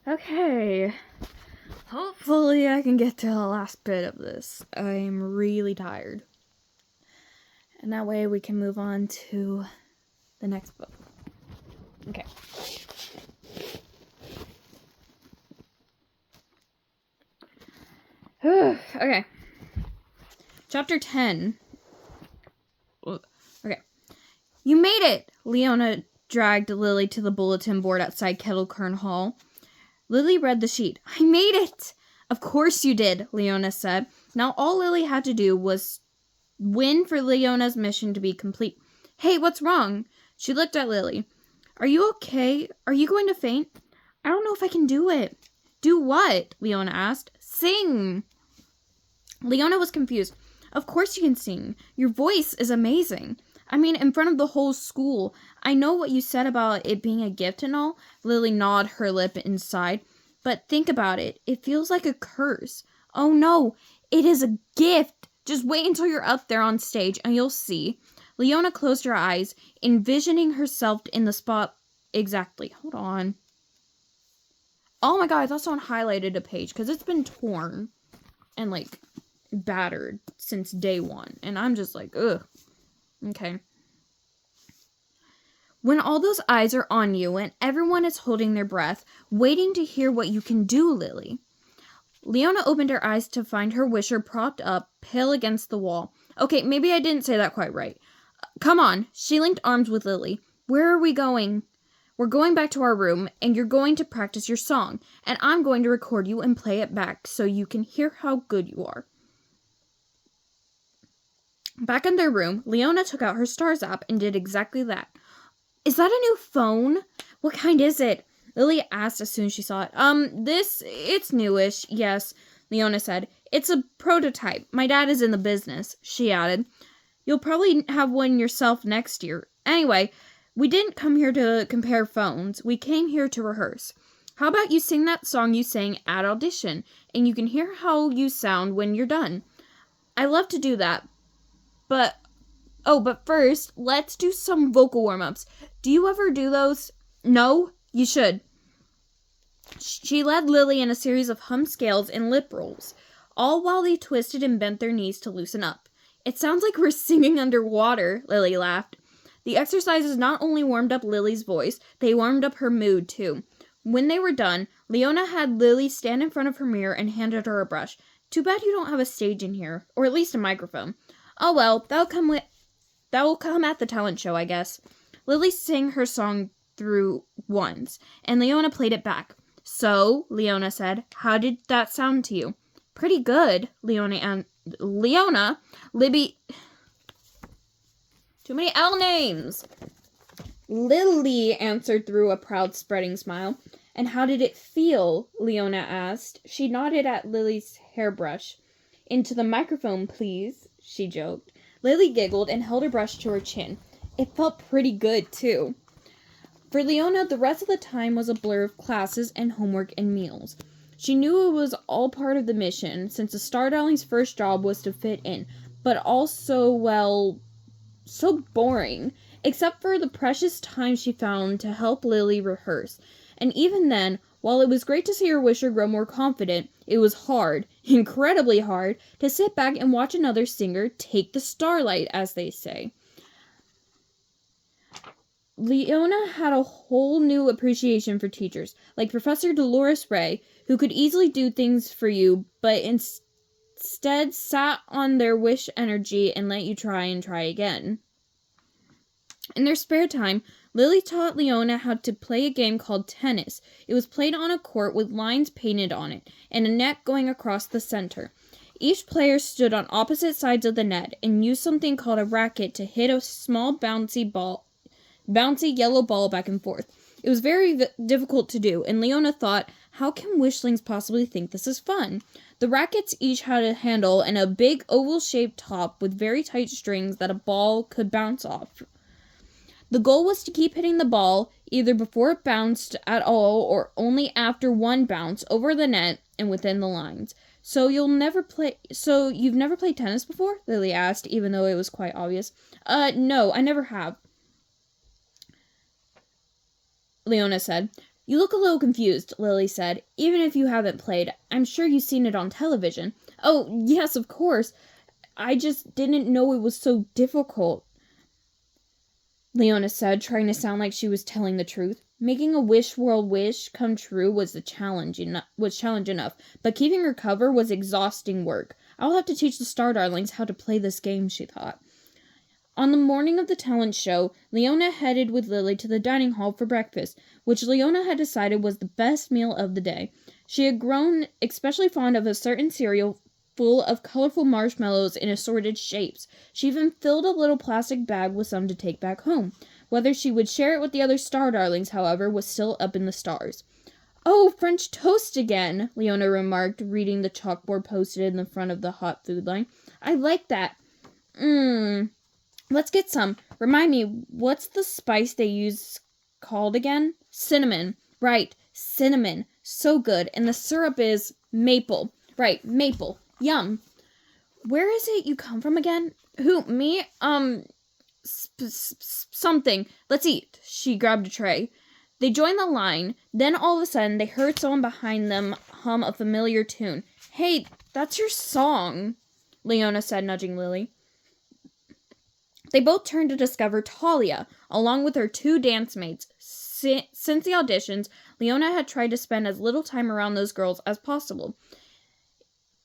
Okay. Hopefully I can get to the last bit of this. I'm really tired. And that way we can move on to the next book. Okay. Okay. Chapter 10. Okay. You made it! Leona dragged Lily to the bulletin board outside Kettlekern Hall. Lily read the sheet. I made it! Of course you did, Leona said. Now all Lily had to do was win for Leona's mission to be complete. Hey, what's wrong? She looked at Lily. Are you okay? Are you going to faint? I don't know if I can do it. Do what? Leona asked. Sing. Leona was confused. Of course you can sing. Your voice is amazing. I mean, in front of the whole school. I know what you said about it being a gift and all. Lily gnawed her lip inside. But think about it. It feels like a curse. Oh no, it is a gift. Just wait until you're up there on stage and you'll see. Leona closed her eyes, envisioning herself in the spot exactly. Hold on. Oh my god, I thought someone highlighted a page because it's been torn and battered since day one. And I'm just like, ugh. Okay. When all those eyes are on you and everyone is holding their breath, waiting to hear what you can do, Lily. Leona opened her eyes to find her wisher propped up, pale against the wall. Okay, maybe I didn't say that quite right. Come on. She linked arms with Lily. Where are we going? We're going back to our room, and you're going to practice your song, and I'm going to record you and play it back so you can hear how good you are. Back in their room, Leona took out her Stars app and did exactly that. Is that a new phone? What kind is it? Lily asked as soon as she saw it. It's newish, yes, Leona said. It's a prototype. My dad is in the business, she added. You'll probably have one yourself next year. Anyway, we didn't come here to compare phones. We came here to rehearse. How about you sing that song you sang at audition, and you can hear how you sound when you're done. I love to do that, but first, let's do some vocal warm-ups. Do you ever do those? No? You should. She led Lily in a series of hum scales and lip rolls, all while they twisted and bent their knees to loosen up. It sounds like we're singing underwater, Lily laughed. The exercises not only warmed up Lily's voice, they warmed up her mood, too. When they were done, Leona had Lily stand in front of her mirror and handed her a brush. Too bad you don't have a stage in here, or at least a microphone. Oh well, that will come at the talent show, I guess. Lily sang her song through once, and Leona played it back. So, Leona said, how did that sound to you? Pretty good, Leona, Libby... Too many L names! Lily answered through a proud, spreading smile. And how did it feel? Leona asked. She nodded at Lily's hairbrush. Into the microphone, please, she joked. Lily giggled and held her brush to her chin. It felt pretty good, too. For Leona, the rest of the time was a blur of classes and homework and meals. She knew it was all part of the mission, since the Star Darling's first job was to fit in, but also, well, so boring, except for the precious time she found to help Lily rehearse. And even then, while it was great to see her wisher grow more confident, it was hard, incredibly hard, to sit back and watch another singer take the starlight, as they say. Leona had a whole new appreciation for teachers, like Professor Dolores Ray, who could easily do things for you, but instead sat on their wish energy and let you try and try again. In their spare time, Lily taught Leona how to play a game called tennis. It was played on a court with lines painted on it, and a net going across the center. Each player stood on opposite sides of the net and used something called a racket to hit a small bouncy yellow ball back and forth. It was very difficult to do, and Leona thought, how can wishlings possibly think this is fun? The rackets each had a handle and a big oval-shaped top with very tight strings that a ball could bounce off. The goal was to keep hitting the ball either before it bounced at all or only after one bounce over the net and within the lines. So you've never played tennis before? Lily asked, even though it was quite obvious. No, I never have, Leona said. You look a little confused, Lily said. Even if you haven't played, I'm sure you've seen it on television. Oh, yes, of course. I just didn't know it was so difficult, Leona said, trying to sound like she was telling the truth. Making a world wish come true was challenge enough, but keeping her cover was exhausting work. I'll have to teach the Star Darlings how to play this game, she thought. On the morning of the talent show, Leona headed with Lily to the dining hall for breakfast, which Leona had decided was the best meal of the day. She had grown especially fond of a certain cereal full of colorful marshmallows in assorted shapes. She even filled a little plastic bag with some to take back home. Whether she would share it with the other Star Darlings, however, was still up in the stars. "Oh, French toast again," Leona remarked, reading the chalkboard posted in the front of the hot food line. "I like that. Let's get some. Remind me, what's the spice they use called again?" "Cinnamon." Right, cinnamon. So good. And the syrup is maple. Right, maple. Yum. Where is it you come from again? Who, me? Something. Let's eat. She grabbed a tray. They joined the line. Then all of a sudden, they heard someone behind them hum a familiar tune. "Hey, that's your song," Leona said, nudging Lily. They both turned to discover Talia, along with her 2 dance mates. Since the auditions, Leona had tried to spend as little time around those girls as possible,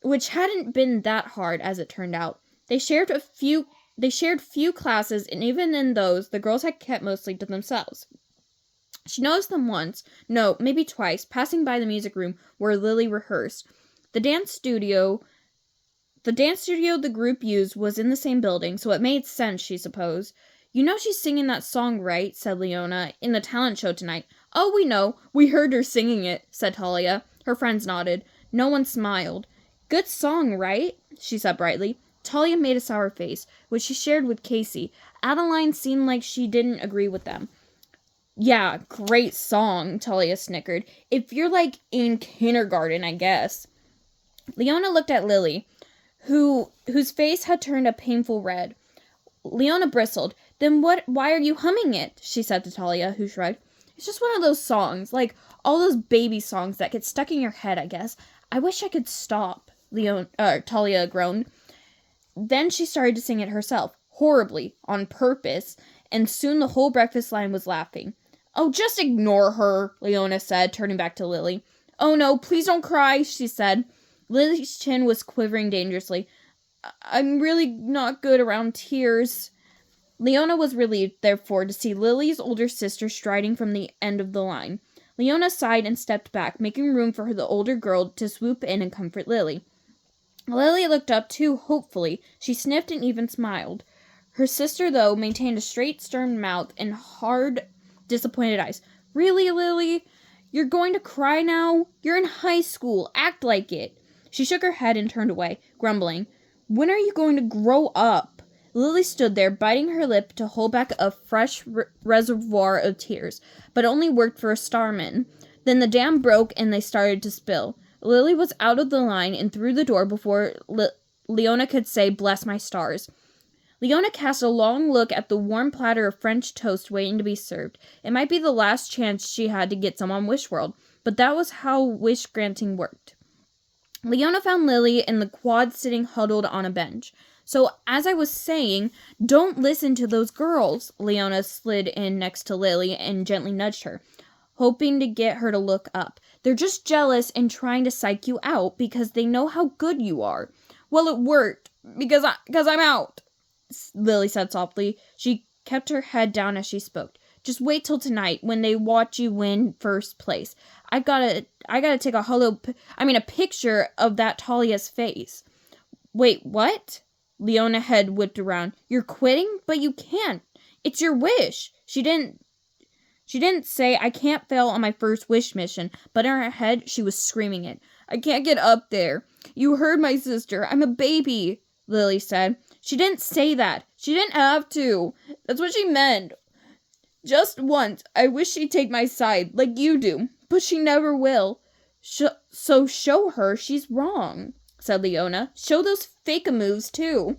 which hadn't been that hard, as it turned out. They shared few classes, and even in those, the girls had kept mostly to themselves. She noticed them once, no, maybe twice, passing by the music room where Lily rehearsed. The dance studio the group used was in the same building, so it made sense, she supposed. "You know she's singing that song, right?" said Leona, "in the talent show tonight." "Oh, we know. We heard her singing it," said Talia. Her friends nodded. No one smiled. "Good song, right?" she said brightly. Talia made a sour face, which she shared with Casey. Adeline seemed like she didn't agree with them. "Yeah, great song," Talia snickered. "If you're, in kindergarten, I guess." Leona looked at Lily, whose face had turned a painful red. Leona bristled. "Then why are you humming it?" she said to Talia, who shrugged. "It's just one of those songs, like all those baby songs that get stuck in your head, I guess. I wish I could stop," Talia groaned. Then she started to sing it herself, horribly, on purpose, and soon the whole breakfast line was laughing. "Oh, just ignore her," Leona said, turning back to Lily. "Oh no, please don't cry," she said. Lily's chin was quivering dangerously. "I'm really not good around tears." Leona was relieved, therefore, to see Lily's older sister striding from the end of the line. Leona sighed and stepped back, making room for the older girl to swoop in and comfort Lily. Lily looked up, too, hopefully. She sniffed and even smiled. Her sister, though, maintained a straight, stern mouth and hard, disappointed eyes. "Really, Lily? You're going to cry now? You're in high school. Act like it." She shook her head and turned away, grumbling. "When are you going to grow up?" Lily stood there, biting her lip to hold back a fresh reservoir of tears, but only worked for a starman. Then the dam broke and they started to spill. Lily was out of the line and through the door before Leona could say, "Bless my stars." Leona cast a long look at the warm platter of French toast waiting to be served. It might be the last chance she had to get some on Wishworld, but that was how wish-granting worked. Leona found Lily in the quad sitting huddled on a bench. "So, as I was saying, don't listen to those girls." Leona slid in next to Lily and gently nudged her, hoping to get her to look up. "They're just jealous and trying to psych you out because they know how good you are." "Well, it worked, because I'm out," Lily said softly. She kept her head down as she spoke. "Just wait till tonight when they watch you win first place. I gotta take a picture of that Talia's face." "Wait, what?" Leona head whipped around. "You're quitting? But you can't. It's your wish." She didn't say, "I can't fail on my first wish mission," but in her head, she was screaming it. "I can't get up there. You heard my sister. I'm a baby," Lily said. "She didn't say that. She didn't have to. That's what she meant. Just once, I wish she'd take my side, like you do. But she never will." So show her she's wrong," said Leona. "Show those fake moves, too."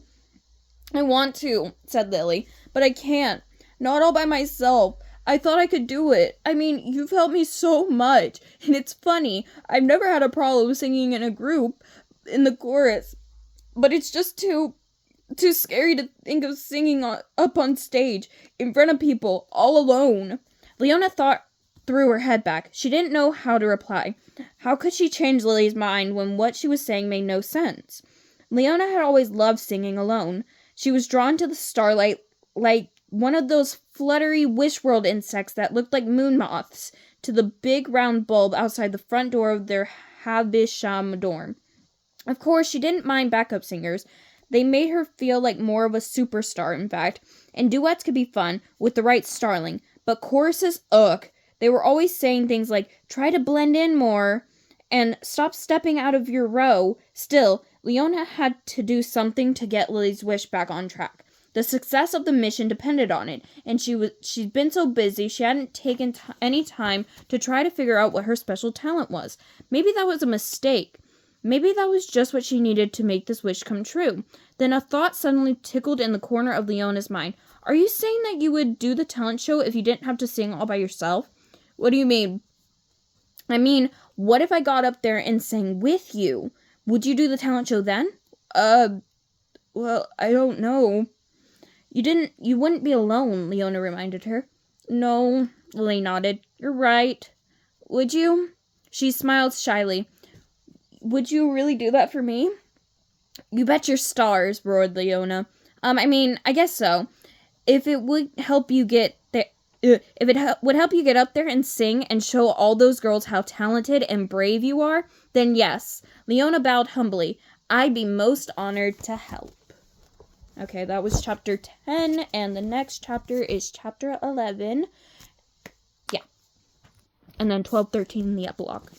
"I want to," said Lily, "but I can't. Not all by myself. I thought I could do it. I mean, you've helped me so much. And it's funny. I've never had a problem singing in a group in the chorus. But it's just too scary to think of singing up on stage in front of people all alone. Leona threw her head back. She didn't know how to reply. How could she change Lily's mind when what she was saying made no sense? Leona had always loved singing alone. She was drawn to the starlight like one of those fluttery wish world insects that looked like moon moths to the big round bulb outside the front door of their Havisham dorm. Of course, she didn't mind backup singers. They made her feel like more of a superstar, in fact, and duets could be fun with the right starling, but choruses, ugh. They were always saying things like, try to blend in more, and stop stepping out of your row. Still, Leona had to do something to get Lily's wish back on track. The success of the mission depended on it, and she'd been so busy she hadn't taken any time to try to figure out what her special talent was. Maybe that was a mistake. Maybe that was just what she needed to make this wish come true. Then a thought suddenly tickled in the corner of Leona's mind. Are you saying that you would do the talent show if you didn't have to sing all by yourself? What do you mean? I mean, what if I got up there and sang with you? Would you do the talent show then? Well, I don't know. You wouldn't be alone, Leona reminded her. No, Lily nodded. You're right. Would you? She smiled shyly. Would you really do that for me? You bet your stars, roared Leona. I guess so. If it would help you get there, would help you get up there and sing and show all those girls how talented and brave you are, then yes. Leona bowed humbly. I'd be most honored to help. Okay, that was chapter 10, and the next chapter is chapter 11. Yeah. And then 12, 13 in the epilogue.